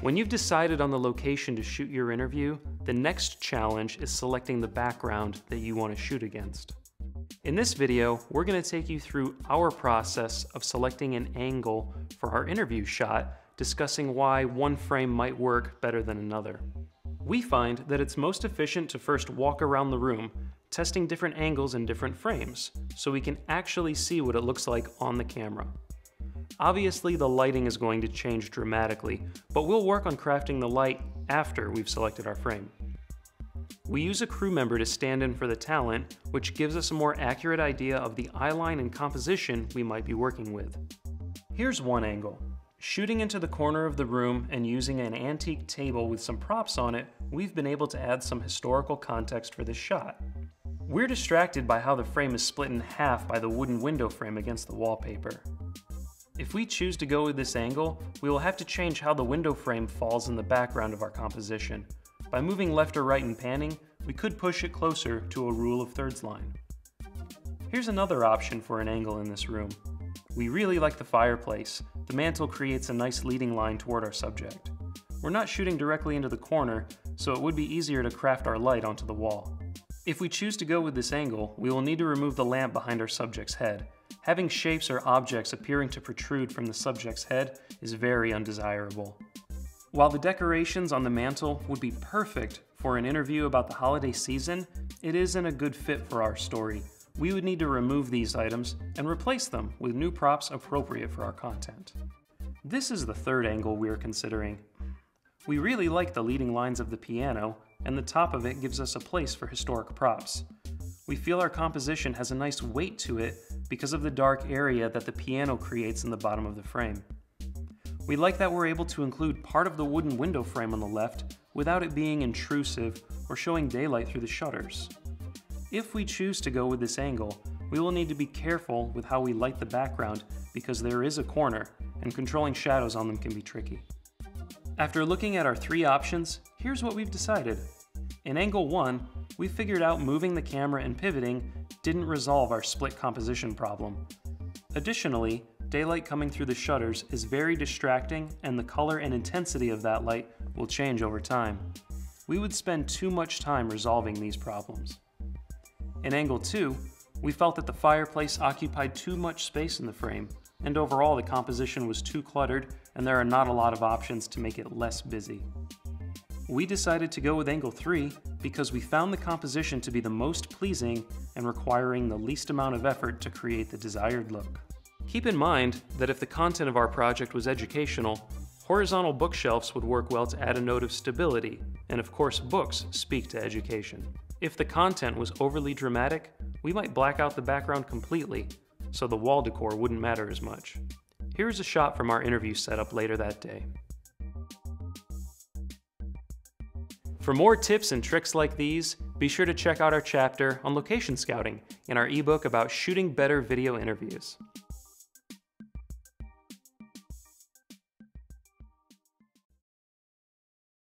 When you've decided on the location to shoot your interview, the next challenge is selecting the background that you want to shoot against. In this video, we're going to take you through our process of selecting an angle for our interview shot, discussing why one frame might work better than another. We find that it's most efficient to first walk around the room, testing different angles in different frames, so we can actually see what it looks like on the camera. Obviously, the lighting is going to change dramatically, but we'll work on crafting the light after we've selected our frame. We use a crew member to stand in for the talent, which gives us a more accurate idea of the eyeline and composition we might be working with. Here's one angle. Shooting into the corner of the room and using an antique table with some props on it, we've been able to add some historical context for this shot. We're distracted by how the frame is split in half by the wooden window frame against the wallpaper. If we choose to go with this angle, we will have to change how the window frame falls in the background of our composition. By moving left or right and panning, we could push it closer to a rule of thirds line. Here's another option for an angle in this room. We really like the fireplace. The mantle creates a nice leading line toward our subject. We're not shooting directly into the corner, so it would be easier to craft our light onto the wall. If we choose to go with this angle, we will need to remove the lamp behind our subject's head. Having shapes or objects appearing to protrude from the subject's head is very undesirable. While the decorations on the mantle would be perfect for an interview about the holiday season, it isn't a good fit for our story. We would need to remove these items and replace them with new props appropriate for our content. This is the third angle we are considering. We really like the leading lines of the piano, and the top of it gives us a place for historic props. We feel our composition has a nice weight to it because of the dark area that the piano creates in the bottom of the frame. We like that we're able to include part of the wooden window frame on the left without it being intrusive or showing daylight through the shutters. If we choose to go with this angle, we will need to be careful with how we light the background because there is a corner and controlling shadows on them can be tricky. After looking at our three options, here's what we've decided. In angle 1, we figured out moving the camera and pivoting didn't resolve our split composition problem. Additionally, daylight coming through the shutters is very distracting and the color and intensity of that light will change over time. We would spend too much time resolving these problems. In angle 2, we felt that the fireplace occupied too much space in the frame, and overall the composition was too cluttered and there are not a lot of options to make it less busy. We decided to go with angle 3 because we found the composition to be the most pleasing and requiring the least amount of effort to create the desired look. Keep in mind that if the content of our project was educational, horizontal bookshelves would work well to add a note of stability, and of course books speak to education. If the content was overly dramatic, we might black out the background completely, so the wall decor wouldn't matter as much. Here's a shot from our interview setup later that day. For more tips and tricks like these, be sure to check out our chapter on location scouting in our ebook about shooting better video interviews.